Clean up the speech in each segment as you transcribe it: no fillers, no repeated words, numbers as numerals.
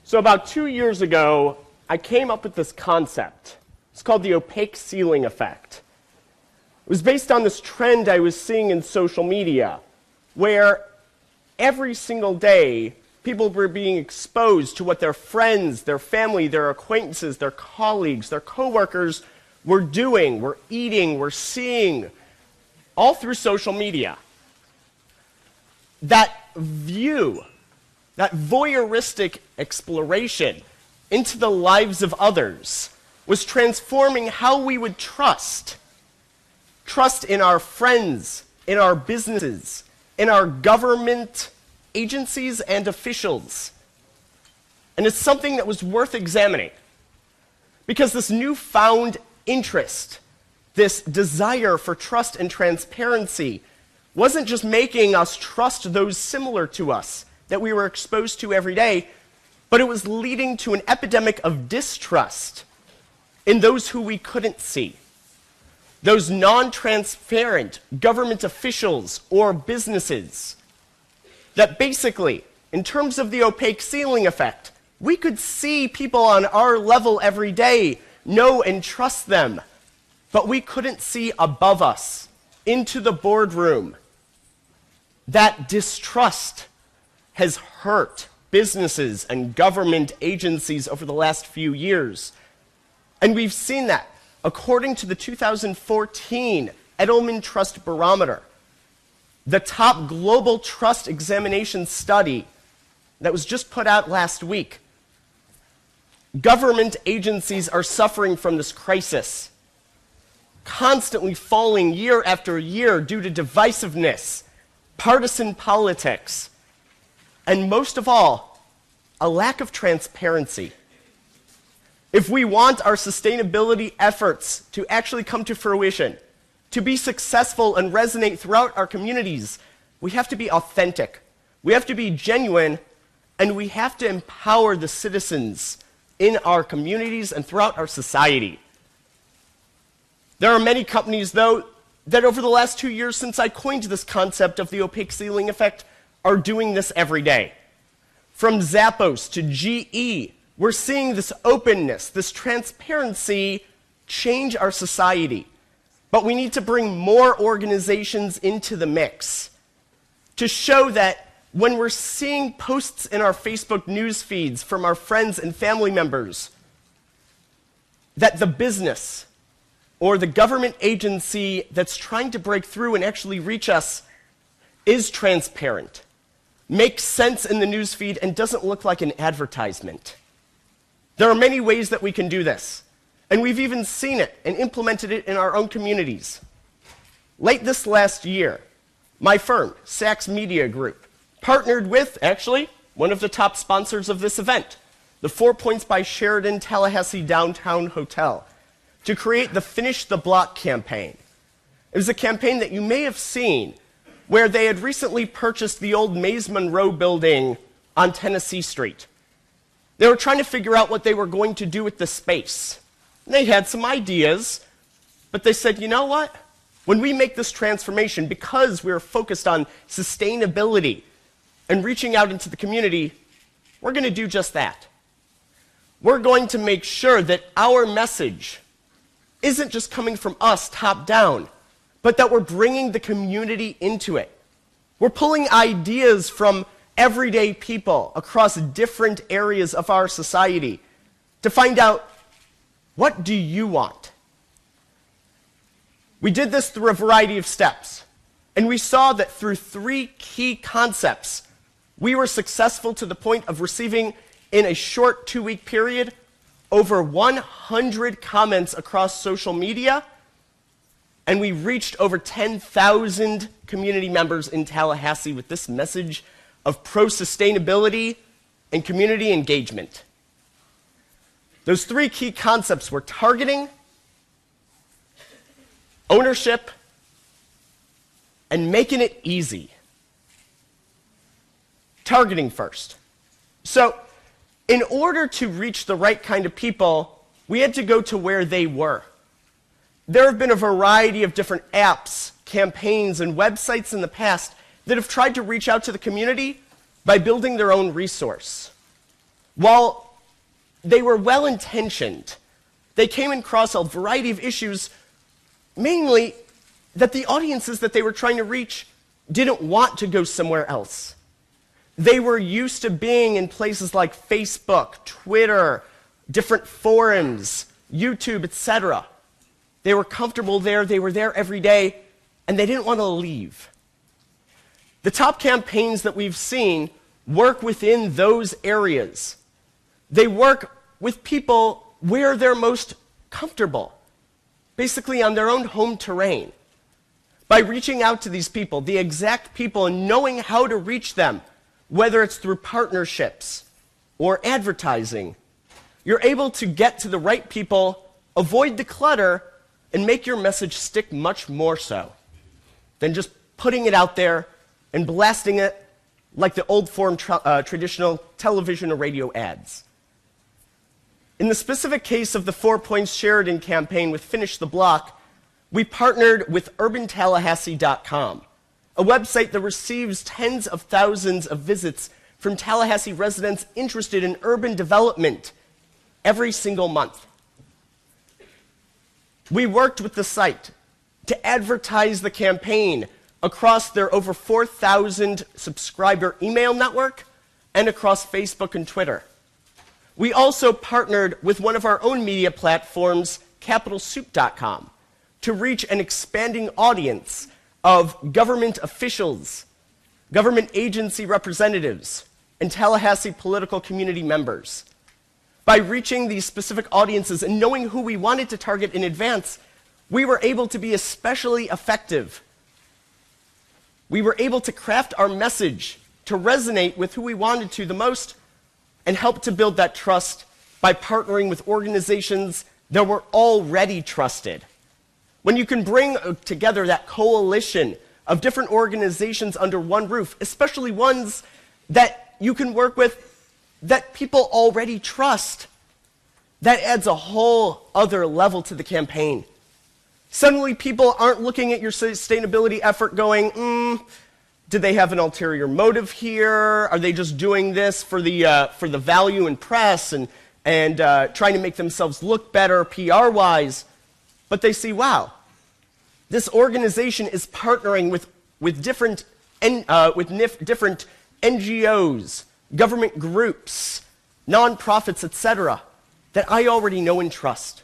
So about 2 years ago, I came up with this concept. It's called the opaque ceiling effect. It was based on this trend I was seeing in social media, where every single day, people were being exposed to what their friends, their family, their acquaintances, their colleagues, their coworkers were doing, were eating, were seeing, all through social media. That view, that voyeuristic exploration into the lives of others was transforming how we would trust. Trust in our friends, in our businesses, in our government agencies and officials. And it's something that was worth examining. Because this newfound interest, this desire for trust and transparency, wasn't just making us trust those similar to us that we were exposed to every day, but it was leading to an epidemic of distrust in those who we couldn't see. Those non-transparent government officials or businesses that basically, in terms of the opaque ceiling effect, we could see people on our level every day, know and trust them, but we couldn't see above us, into the boardroom. That distrust has hurt businesses and government agencies over the last few years. And we've seen that according to the 2014 Edelman Trust Barometer, the top global trust examination study that was just put out last week. Government agencies are suffering from this crisis, constantly falling year after year due to divisiveness, partisan politics, and most of all, a lack of transparency. If we want our sustainability efforts to actually come to fruition, to be successful and resonate throughout our communities, we have to be authentic, we have to be genuine, and we have to empower the citizens in our communities and throughout our society. There are many companies, though, that over the last 2 years since I coined this concept of the opaque ceiling effect are doing this every day. From Zappos to GE, we're seeing this openness, this transparency change our society. But we need to bring more organizations into the mix to show that when we're seeing posts in our Facebook news feeds from our friends and family members, that the business or the government agency that's trying to break through and actually reach us is transparent, makes sense in the news feed, and doesn't look like an advertisement. There are many ways that we can do this, and we've even seen it and implemented it in our own communities. Late this last year, my firm, Sachs Media Group, partnered with, actually, one of the top sponsors of this event, the 4 Points by Sheraton Tallahassee Downtown Hotel, to create the Finish the Block campaign. It was a campaign that you may have seen where they had recently purchased the old Mays Monroe building on Tennessee Street. They were trying to figure out what they were going to do with the space. And they had some ideas, but they said, you know what? When we make this transformation, because we're focused on sustainability and reaching out into the community, we're going to do just that. We're going to make sure that our message isn't just coming from us top down, but that we're bringing the community into it. We're pulling ideas from everyday people across different areas of our society to find out, what do you want? We did this through a variety of steps, and we saw that through 3 key concepts, we were successful to the point of receiving, in a short 2-week period, over 100 comments across social media, and we reached over 10,000 community members in Tallahassee with this message of pro-sustainability and community engagement. Those 3 key concepts were targeting, ownership, and making it easy. Targeting first. So, in order to reach the right kind of people, we had to go to where they were. There have been a variety of different apps, campaigns, and websites in the past that have tried to reach out to the community by building their own resource. While they were well-intentioned, they came across a variety of issues, mainly that the audiences that they were trying to reach didn't want to go somewhere else. They were used to being in places like Facebook, Twitter, different forums, YouTube, etc. They were comfortable there, they were there every day, and they didn't want to leave. The top campaigns that we've seen work within those areas. They work with people where they're most comfortable, basically on their own home terrain. By reaching out to these people, the exact people, and knowing how to reach them, whether it's through partnerships or advertising, you're able to get to the right people, avoid the clutter, and make your message stick much more so than just putting it out there and blasting it like the old form traditional television or radio ads. In the specific case of the 4 Points Sheridan campaign with Finish the Block, we partnered with UrbanTallahassee.com, a website that receives tens of thousands of visits from Tallahassee residents interested in urban development every single month. We worked with the site to advertise the campaign across their over 4,000 subscriber email network and across Facebook and Twitter. We also partnered with one of our own media platforms, CapitalSoup.com, to reach an expanding audience of government officials, government agency representatives, and Tallahassee political community members. By reaching these specific audiences and knowing who we wanted to target in advance, we were able to be especially effective. We were able to craft our message to resonate with who we wanted to the most and help to build that trust by partnering with organizations that were already trusted. When you can bring together that coalition of different organizations under one roof, especially ones that you can work with that people already trust, that adds a whole other level to the campaign. Suddenly people aren't looking at your sustainability effort going, did they have an ulterior motive here? Are they just doing this for the value and press and trying to make themselves look better PR-wise? But they see, wow, this organization is partnering with different NGOs, government groups, nonprofits, etc., that I already know and trust.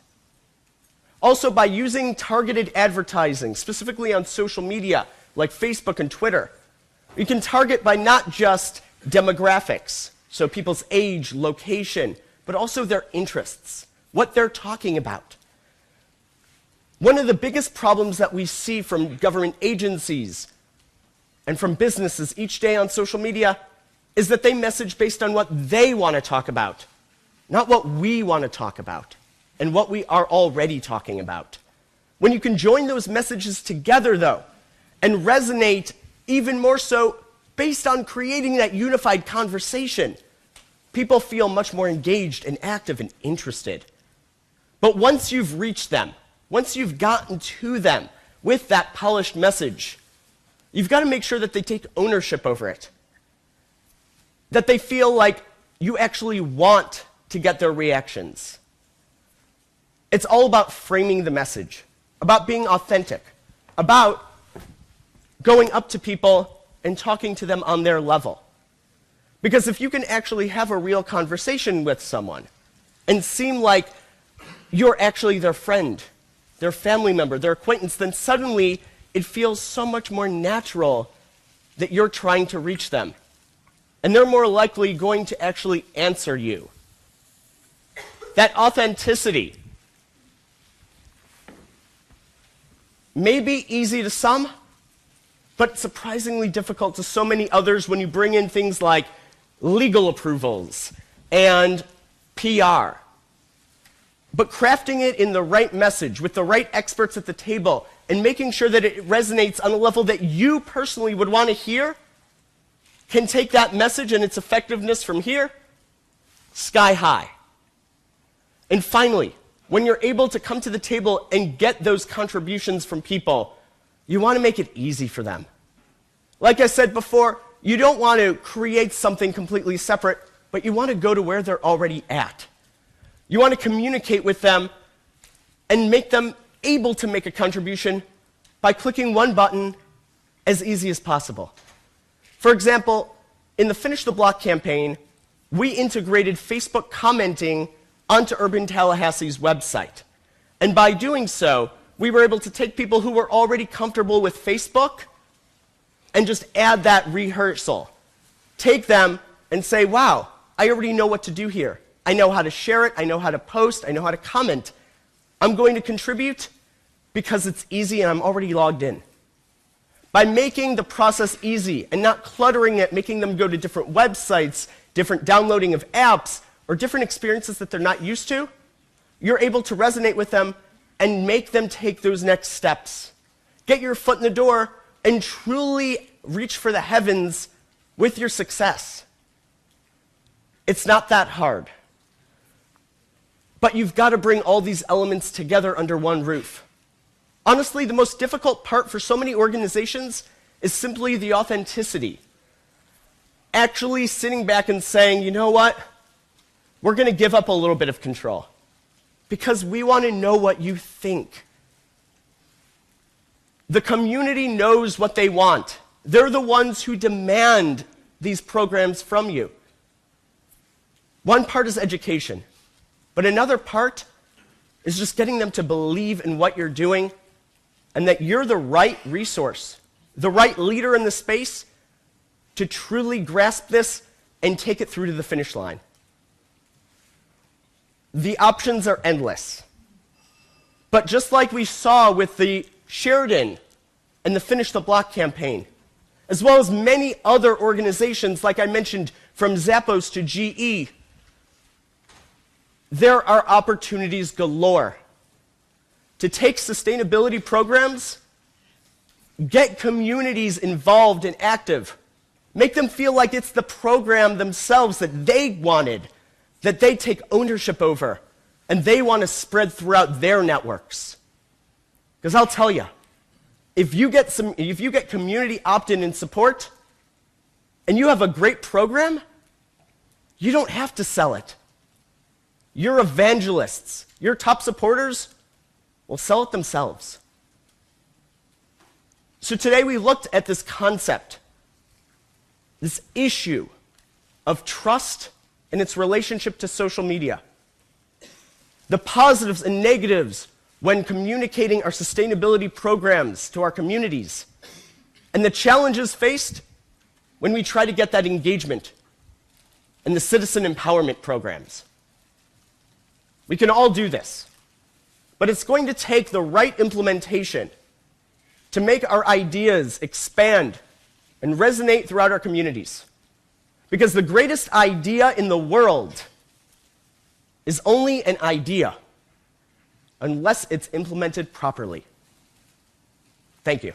Also, by using targeted advertising, specifically on social media like Facebook and Twitter, you can target by not just demographics, so people's age, location, but also their interests, what they're talking about. One of the biggest problems that we see from government agencies and from businesses each day on social media is that they message based on what they want to talk about, not what we want to talk about and what we are already talking about. When you can join those messages together, though, and resonate even more so based on creating that unified conversation, people feel much more engaged and active and interested. But once you've reached them, once you've gotten to them with that polished message, you've got to make sure that they take ownership over it, that they feel like you actually want to get their reactions. It's all about framing the message, about being authentic, about going up to people and talking to them on their level. Because if you can actually have a real conversation with someone and seem like you're actually their friend, their family member, their acquaintance, then suddenly it feels so much more natural that you're trying to reach them. And they're more likely going to actually answer you. That authenticity may be easy to some, but surprisingly difficult to so many others when you bring in things like legal approvals and PR. But crafting it in the right message, with the right experts at the table, and making sure that it resonates on a level that you personally would want to hear, can take that message and its effectiveness from here sky high. And finally, when you're able to come to the table and get those contributions from people, you want to make it easy for them. Like I said before, you don't want to create something completely separate, but you want to go to where they're already at. You want to communicate with them and make them able to make a contribution by clicking one button as easy as possible. For example, in the Finish the Block campaign, we integrated Facebook commenting onto Urban Tallahassee's website. And by doing so, we were able to take people who were already comfortable with Facebook and just add that rehearsal. Take them and say, wow, I already know what to do here. I know how to share it, I know how to post, I know how to comment. I'm going to contribute because it's easy and I'm already logged in. By making the process easy and not cluttering it, making them go to different websites, different downloading of apps, or different experiences that they're not used to, you're able to resonate with them and make them take those next steps. Get your foot in the door and truly reach for the heavens with your success. It's not that hard. But you've got to bring all these elements together under one roof. Honestly, the most difficult part for so many organizations is simply the authenticity. Actually sitting back and saying, you know what? We're going to give up a little bit of control because we want to know what you think. The community knows what they want. They're the ones who demand these programs from you. One part is education, but another part is just getting them to believe in what you're doing and that you're the right resource, the right leader in the space to truly grasp this and take it through to the finish line. The options are endless. But just like we saw with the Sheridan and the Finish the Block campaign, as well as many other organizations, like I mentioned, from Zappos to GE, there are opportunities galore to take sustainability programs, get communities involved and active, make them feel like it's the program themselves that they wanted, that they take ownership over, and they want to spread throughout their networks. Because I'll tell you, if you get community opt-in and support, and you have a great program, you don't have to sell it. Your evangelists, your top supporters, will sell it themselves. So today we looked at this concept, this issue of trust and its relationship to social media, the positives and negatives when communicating our sustainability programs to our communities, and the challenges faced when we try to get that engagement in the citizen empowerment programs. We can all do this, but it's going to take the right implementation to make our ideas expand and resonate throughout our communities. Because the greatest idea in the world is only an idea unless it's implemented properly. Thank you.